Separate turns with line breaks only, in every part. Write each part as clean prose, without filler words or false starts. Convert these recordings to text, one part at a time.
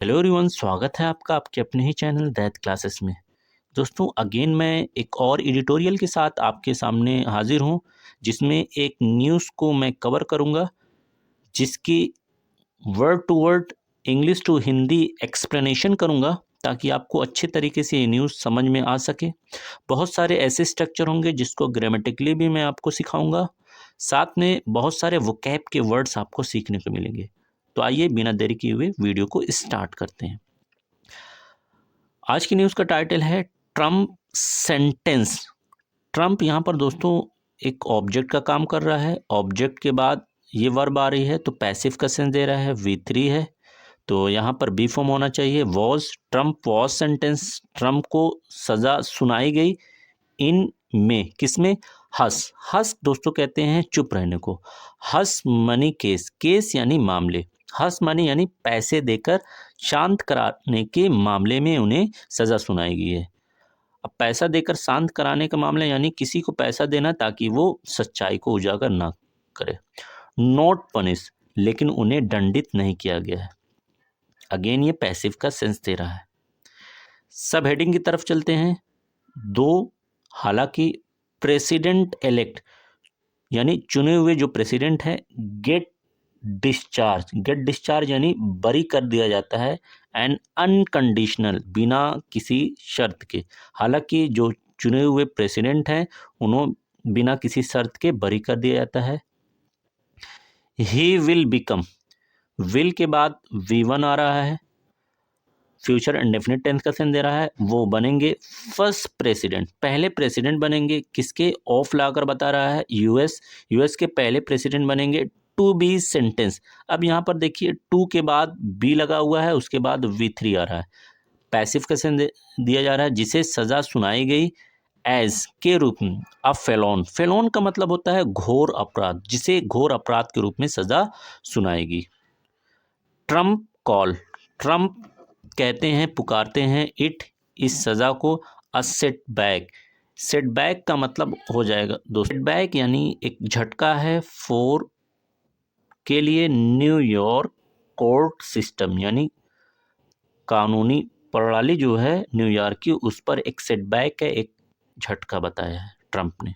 Hello everyone, स्वागत है आपका आपके अपने ही चैनल दैत क्लासेस में। दोस्तों, अगेन मैं एक और एडिटोरियल के साथ आपके सामने हाजिर हूँ, जिसमें एक न्यूज़ को मैं कवर करूँगा, जिसकी word to word English to Hindi explanation करूँगा, ताकि आपको अच्छे तरीके से ये न्यूज़ समझ में आ सके। बहुत सारे ऐसे स्ट्रक्चर होंगे जिसको ग्रामेटिकली भी मैं आपको सिखाऊंगा, साथ में बहुत सारे वोकैब के वर्ड्स आपको सीखने को मिलेंगे। तो आइए बिना देरी किए हुए वीडियो को स्टार्ट करते हैं। आज की न्यूज़ का टाइटल है ट्रम्प सेंटेंस। ट्रम्प यहाँ पर दोस्तों एक ऑब्जेक्ट का काम कर रहा है। ऑब्जेक्ट के बाद ये वर्ब आ रही है तो पैसिव का सेंस दे रहा है, V3 है, तो यहाँ पर बी फॉर्म होना चाहिए was. Trump was sentence, Trump को सज़ा सुनाई गई इन में, किस में? हस। हस दोस्तों कहते हैं चुप रहने को। हस मनी केस, केस यानी मामले, हस मनी यानी पैसे देकर शांत कराने के मामले में उन्हें सज़ा सुनाई गई है। अब पैसा देकर शांत कराने का मामला यानी किसी को पैसा देना ताकि वो सच्चाई को उजागर ना करे। नॉट पनिश, लेकिन उन्हें दंडित नहीं किया गया है। अगेन ये पैसिव का सेंस दे रहा है। सब हेडिंग की तरफ चलते हैं। दो, हालांकि प्रेसिडेंट इलेक्ट यानी चुने हुए जो प्रेसिडेंट है गेट डिस्चार्ज, गेट डिस्चार्ज यानी बरी कर दिया जाता है, एंड अनकंडीशनल बिना किसी शर्त के। हालांकि जो चुने हुए प्रेसिडेंट हैं उन्होंने बिना किसी शर्त के बरी कर दिया जाता है। ही विल बिकम, विल के बाद V1 आ रहा है, फ्यूचर इंडेफिनिट टेंस का सेंस दे रहा है। वो बनेंगे फर्स्ट प्रेसिडेंट, पहले प्रेसिडेंट बनेंगे किसके? ऑफ लाकर बता रहा है यूएस के पहले प्रेसिडेंट बनेंगे टू बी सेंटेंस। अब यहाँ पर देखिए टू के बाद बी लगा हुआ है, उसके बाद V3 आ रहा है, पैसिव का सेंस दिया जा रहा है, जिसे सजा सुनाई गई एज के रूप में। अब फेलोन, फेलोन का मतलब होता है घोर अपराध, जिसे घोर अपराध के रूप में सजा सुनाएगी। ट्रम्प कॉल, ट्रम्प कहते हैं, पुकारते हैं इट, इस सज़ा को, अ सेटबैक। सेटबैक का मतलब हो जाएगा दोस्तों, सेटबैक यानी एक झटका है फॉर के लिए न्यूयॉर्क कोर्ट सिस्टम, यानी कानूनी प्रणाली जो है न्यूयॉर्क की, उस पर एक सेटबैक है, एक झटका बताया है ट्रम्प ने।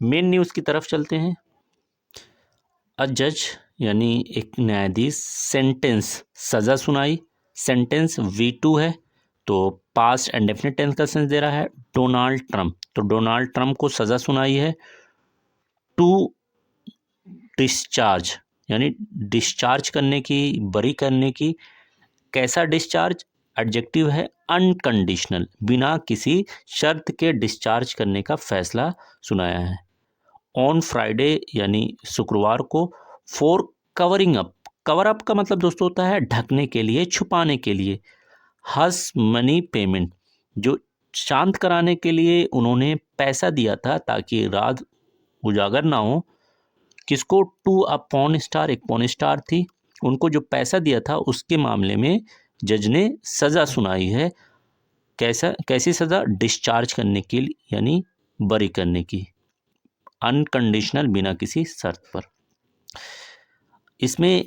मेन न्यूज़ की तरफ चलते हैं। अ जज यानी एक न्यायाधीश, सेंटेंस सज़ा सुनाई, सेंटेंस V2 है, तो पास्ट एंड डेफिनेट टेंस का सेंस दे रहा है। डोनाल्ड ट्रम्प, तो डोनाल्ड ट्रम्प को सज़ा सुनाई है। टू डिस्चार्ज यानी डिस्चार्ज करने की, बरी करने की। कैसा डिस्चार्ज? एडजेक्टिव है अनकंडीशनल, बिना किसी शर्त के डिस्चार्ज करने का फैसला सुनाया है। ऑन फ्राइडे यानी शुक्रवार को। For covering up, cover up का मतलब दोस्तों होता है ढकने के लिए, छुपाने के लिए। हस मनी पेमेंट, जो शांत कराने के लिए उन्होंने पैसा दिया था ताकि राज उजागर ना हो। किसको? टू अ पॉर्न स्टार, एक पॉर्न स्टार थी, उनको जो पैसा दिया था उसके मामले में जज ने सज़ा सुनाई है। कैसी सज़ा? डिस्चार्ज करने की यानी बरी करने की, अनकंडीशनल बिना किसी शर्त पर। इसमें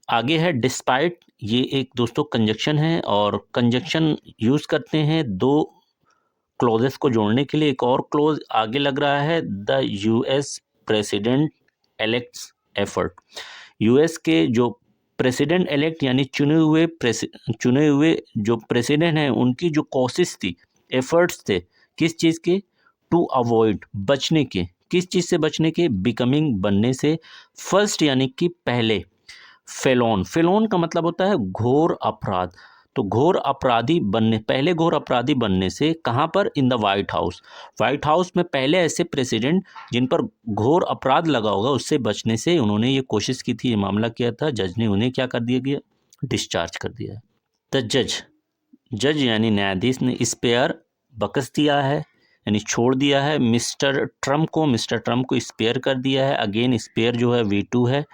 आगे है डिस्पाइट, ये एक दोस्तों कंजक्शन है, और कंजक्शन यूज़ करते हैं दो क्लोजेस को जोड़ने के लिए। एक और क्लोज आगे लग रहा है, the US president elects effort. US के जो प्रेसिडेंट एलेक्ट यानी चुने हुए जो प्रेसिडेंट हैं उनकी जो कोशिश थी, एफर्ट्स थे, किस चीज़ के? टू अवॉइड, बचने के। किस चीज़ से बचने के? बिकमिंग, बनने से। फर्स्ट यानी कि पहले। फेलोन, फेलोन का मतलब होता है घोर अपराध, तो घोर अपराधी बनने, पहले घोर अपराधी बनने से। कहाँ पर? In the white house, white house में पहले ऐसे प्रेसिडेंट जिन पर घोर अपराध लगा होगा उससे बचने से उन्होंने ये कोशिश की थी, ये मामला किया था, जज ने उन्हें क्या कर दिया गया? डिस्चार्ज कर दिया। द जज, जज यानी न्यायाधीश ने स्पेयर बकस दिया है यानी छोड़ दिया है मिस्टर ट्रम्प को, मिस्टर ट्रम्प को स्पेयर कर दिया है। अगेन स्पेयर जो है V2 है,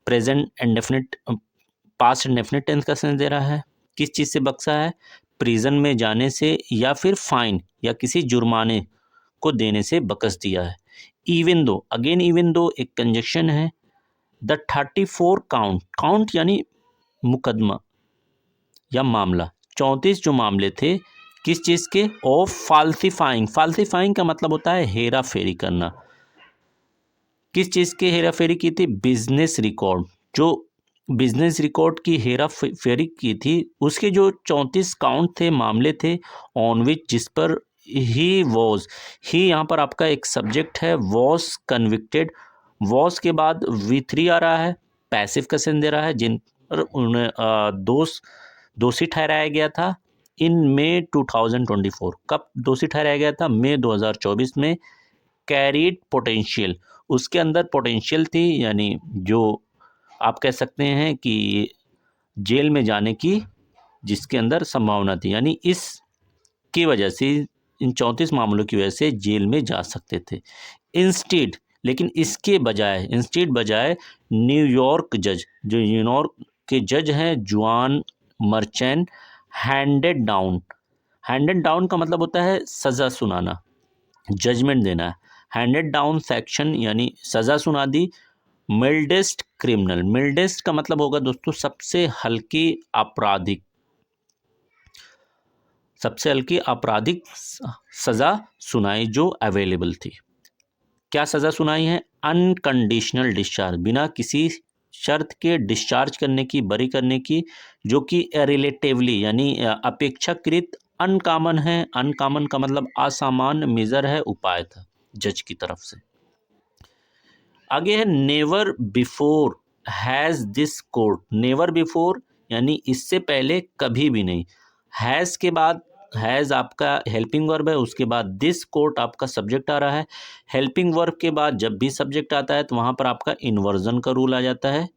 present indefinite, past indefinite tense का सेंस दे रहा है। किस चीज़ से बख्शा है? प्रिजन में जाने से या फिर फाइन या किसी जुर्माने को देने से बकस दिया है। Even though, again even though एक कंजक्शन है। द 34 काउंट, काउंट यानी मुकदमा, या मामला, 34 जो मामले थे किस चीज़ के, ऑफ फाल्सिफाइंग। फाल्सिफाइंग का मतलब होता है हेरा फेरी करना। किस चीज़ के हेरा फेरी की थी, बिजनेस रिकॉर्ड। जो बिजनेस रिकॉर्ड की हेरा फेरी की थी उसके जो 34 काउंट थे, मामले थे, ऑन विच, जिस पर ही यहाँ पर आपका एक सब्जेक्ट है, वॉज कन्विक्टेड। वॉज के बाद V3 आ रहा है, पैसिव क्वेश्चन दे रहा है, जिन पर उन्हें दोषी ठहराया गया था इन मई 2024। कब दोषी ठहराया गया था, मई 2024 में। कैरीड पोटेंशियल, उसके अंदर पोटेंशियल थी, यानी जो आप कह सकते हैं कि जेल में जाने की जिसके अंदर संभावना थी, यानी इस की वजह से, इन 34 मामलों की वजह से जेल में जा सकते थे। इंस्टेड, लेकिन इसके बजाय, बजाय न्यूयॉर्क जज, जो न्यूयॉर्क के जज हैं जुआन merchant, handed down. Handed down का मतलब होता है सज़ा सुनाना, जजमेंट देना है। हैंडेड डाउन सेक्शन यानी सज़ा सुना दी। मिल्डेस्ट क्रिमिनल, मिल्डेस्ट का मतलब होगा दोस्तों सबसे हल्की आपराधिक, सबसे हल्की आपराधिक सज़ा सुनाई जो अवेलेबल थी। क्या सज़ा सुनाई है, अनकंडीशनल डिस्चार्ज, बिना किसी शर्त के डिस्चार्ज करने की, बरी करने की, जो कि रिलेटिवली यानी अपेक्षाकृत अनकॉमन है। अनकॉमन का मतलब असामान्य मेजर है, उपाय था जज की तरफ से। आगे है never before has this court. Never before यानी इससे पहले कभी भी नहीं। हैज़ के बाद, हैज़ आपका हेल्पिंग वर्ब है, उसके बाद दिस कोर्ट आपका सब्जेक्ट आ रहा है। हेल्पिंग वर्ब के बाद जब भी सब्जेक्ट आता है तो वहाँ पर आपका इन्वर्जन का रूल आ जाता है।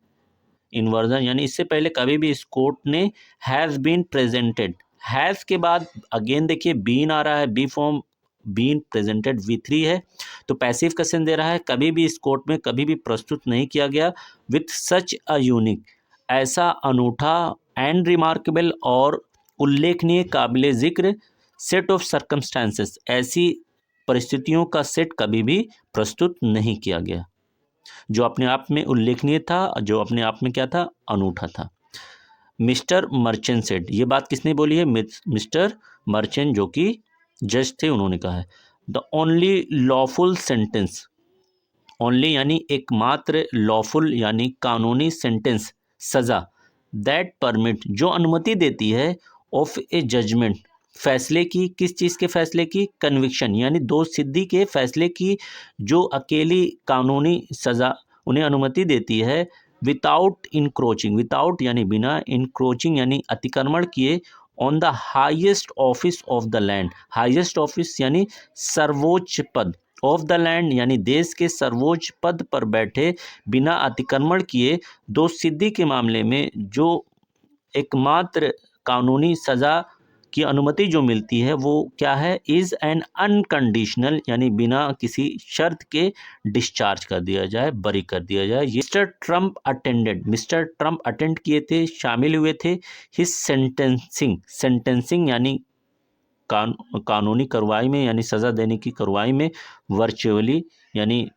इन्वर्जन यानी इससे पहले कभी भी इस कोर्ट ने हैज़ बीन प्रेजेंटेड। हैज़ के बाद अगेन देखिए बीन आ रहा है, B form been presented V3 है, तो पैसिव क्वेश्चन दे रहा है, कभी भी इस कोर्ट में कभी भी प्रस्तुत नहीं किया गया। विथ सच अ यूनिक, ऐसा अनूठा, एंड रिमार्केबल और उल्लेखनीय, काबिल जिक्र, सेट ऑफ सर्कमस्टांसेस, ऐसी परिस्थितियों का सेट कभी भी प्रस्तुत नहीं किया गया जो अपने आप में उल्लेखनीय था, जो अपने आप में क्या था, अनूठा था। मिस्टर मर्चेंट सेड, ये बात किसने बोली है, मिस्टर मर्चेंट जो कि जज थे, उन्होंने कहा है। The only lawful sentence, only यानी एकमात्र, लॉफुल यानी कानूनी, सेंटेंस सज़ा, दैट परमिट जो अनुमति देती है, ऑफ ए जजमेंट फैसले की, किस चीज़ के फैसले की, कन्विक्शन यानी दोष सिद्धि के फैसले की, जो अकेली कानूनी सज़ा उन्हें अनुमति देती है। विदाउट इनक्रोचिंग, विदाउट यानी बिना, इनक्रोचिंग यानी अतिक्रमण किए, on the highest office of the land, highest office यानी सर्वोच्च पद, ऑफ द लैंड यानी देश के सर्वोच्च पद पर बैठे, बिना अतिक्रमण किए, दोष सिद्धि के मामले में जो एकमात्र कानूनी सज़ा की अनुमति जो मिलती है वो क्या है, इज़ एन अनकंडीशनल यानी बिना किसी शर्त के डिस्चार्ज कर दिया जाए, बरी कर दिया जाए। Mister Trump attended, mister Trump attend किए थे, शामिल हुए थे, हिज सेंटेंसिंग, सेंटेंसिंग यानी कानूनी कार्रवाई में, यानी सज़ा देने की कार्रवाई में, वर्चुअली यानी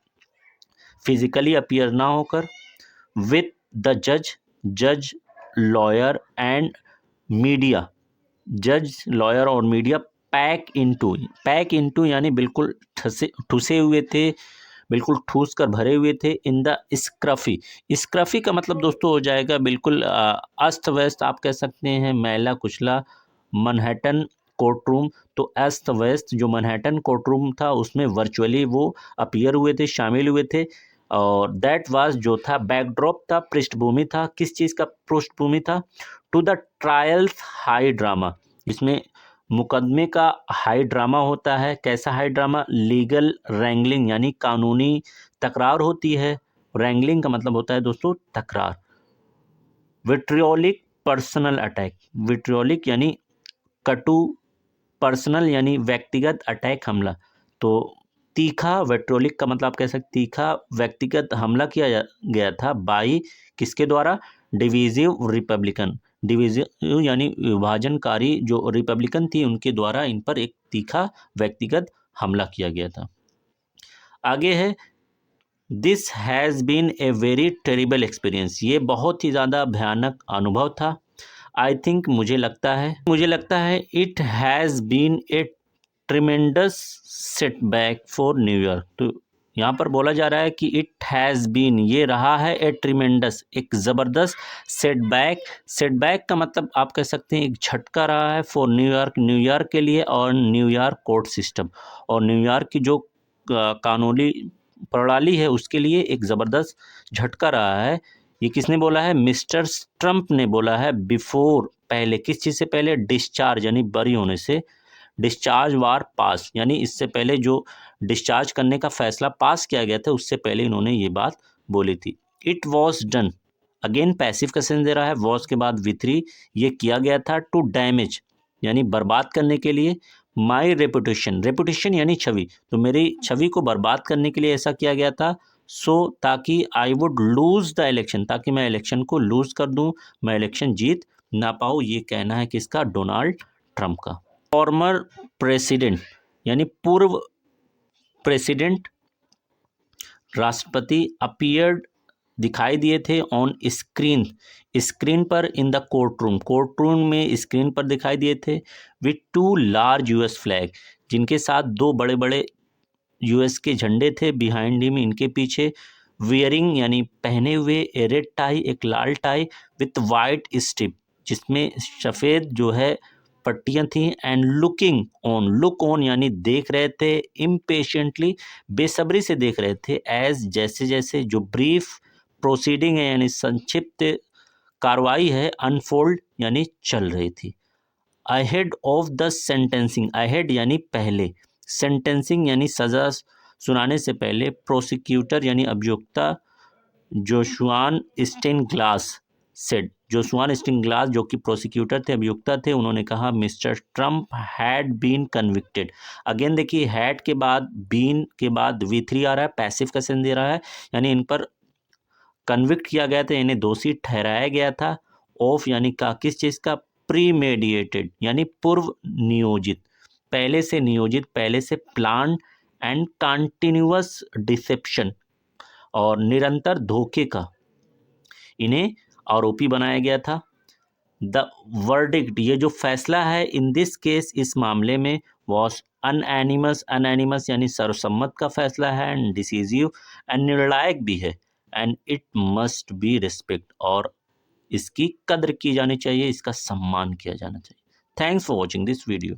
फिजिकली अपीयर ना होकर, विथ द जज, जज, लॉयर एंड मीडिया, जज, लॉयर और मीडिया, पैक इनटू यानी बिल्कुल ठुसे हुए थे, बिल्कुल ठूस कर भरे हुए थे, इन द स्क्रफी। स्क्रफी का मतलब दोस्तों हो जाएगा बिल्कुल अस्त व्यस्त, आप कह सकते हैं मैला कुचला, मनहट्टन कोर्ट रूम। तो अस्त व्यस्त जो मनहट्टन कोर्ट रूम था उसमें वर्चुअली वो अपीयर हुए थे, शामिल हुए थे। और दैट वाज जो था बैकड्रॉप था, पृष्ठभूमि था, किस चीज़ का पृष्ठभूमि था, to the trials high drama, इसमें मुकदमे का हाई ड्रामा होता है। कैसा हाई ड्रामा, लीगल रैंगलिंग यानी कानूनी तकरार होती है। रैंगलिंग का मतलब होता है दोस्तों तकरार। विट्रियोलिक पर्सनल अटैक, विट्रियोलिक यानी कटु, पर्सनल यानी व्यक्तिगत, अटैक हमला। तो तीखा, विट्रियोलिक का मतलब आप कह सकते तीखा व्यक्तिगत हमला किया गया था, बाई किसके द्वारा, डिवीजिव रिपब्लिकन, डिवीजिव यानी विभाजनकारी जो रिपब्लिकन थी उनके द्वारा इन पर एक तीखा व्यक्तिगत हमला किया गया था। आगे है, this has been a very terrible experience, ये बहुत ही ज़्यादा भयानक अनुभव था। आई थिंक मुझे लगता है it has been a tremendous setback for New York. तो यहाँ पर बोला जा रहा है कि इट हैज़ बीन, ये रहा है, ए ट्रिमेंडस, एक ज़बरदस्त सेटबैक। सेटबैक का मतलब आप कह सकते हैं एक झटका रहा है फॉर न्यूयॉर्क, न्यूयॉर्क के लिए, और न्यूयॉर्क कोर्ट सिस्टम, और न्यूयॉर्क की जो कानूनी प्रणाली है उसके लिए एक ज़बरदस्त झटका रहा है। ये किसने बोला है? मिस्टर ट्रंप ने बोला है, बिफोर, पहले, किस चीज़ से पहले? डिस्चार्ज यानी बरी होने से, डिस्चार्ज वार पास, यानी इससे पहले जो डिस्चार्ज करने का फैसला पास किया गया था उससे पहले इन्होंने ये बात बोली थी। It was done, again passive का सेंस दे रहा है, वॉज के बाद V3, ये किया गया था टू डैमेज यानी बर्बाद करने के लिए, माई रेपुटेशन, रेपुटेशन यानी छवि, तो मेरी छवि को बर्बाद करने के लिए ऐसा किया गया था। सो ताकि I would lose the election, ताकि मैं इलेक्शन को लूज कर दूं, मैं इलेक्शन जीत ना पाऊँ, ये कहना है किसका? डोनाल्ड ट्रंप का। फॉर्मर प्रेसिडेंट यानी पूर्व प्रेसिडेंट, राष्ट्रपति, अपीयर्ड, दिखाई दिए थे, ऑन स्क्रीन, स्क्रीन पर, इन द कोर्ट रूम में स्क्रीन पर दिखाई दिए थे, विथ 2 लार्ज US फ्लैग, जिनके साथ 2 बड़े बड़े US के झंडे थे, बिहाइंड हिम, इनके पीछे, वियरिंग यानी पहने हुए, ए रेड टाई, एक लाल टाई, विथ वाइट स्ट्रिप, जिसमें सफ़ेद जो है पट्टियां थी, and looking on, look on यानी देख रहे थे, इम्पेशेंटली, बेसब्री से देख रहे थे, एज, जैसे जैसे, जो ब्रीफ प्रोसीडिंग है यानी संक्षिप्त कार्रवाई है, अनफोल्ड यानी चल रही थी। Ahead of the sentencing, ahead यानी पहले, सेंटेंसिंग यानी सज़ा सुनाने से पहले, प्रोसिक्यूटर यानी अभियुक्ता, जोशुआन स्टेनग्लास सेड, जोशुआन स्टेनग्लास जो कि प्रोसिक्यूटर थे, अभियुक्ता थे, उन्होंने कहा mister Trump had been convicted. Again देखिए, हैड के बाद, बीन के बाद V3 आ रहा है, पैसिव का सेंस दे रहा है, यानी इन पर कन्विक्ट किया गया था, इन्हें दोषी ठहराया गया था, ऑफ यानी का, किस चीज़ का? प्रीमेडिएटेड यानी पूर्व नियोजित, पहले से नियोजित, पहले से प्लान, एंड कंटिन्यूअस डिसेप्शन, और निरंतर धोखे का, इन्हें आरोपी बनाया गया था। द वर्डिक्ट, ये जो फैसला है, इन दिस केस, इस मामले में, वॉज अनएनिमस, अनएनिमस यानी सर्वसम्मत का फैसला है, एंड डिसीजिव, एंड निर्णायक भी है, and it must be respect, और इसकी कद्र की जानी चाहिए, इसका सम्मान किया जाना चाहिए। Thanks for watching this video.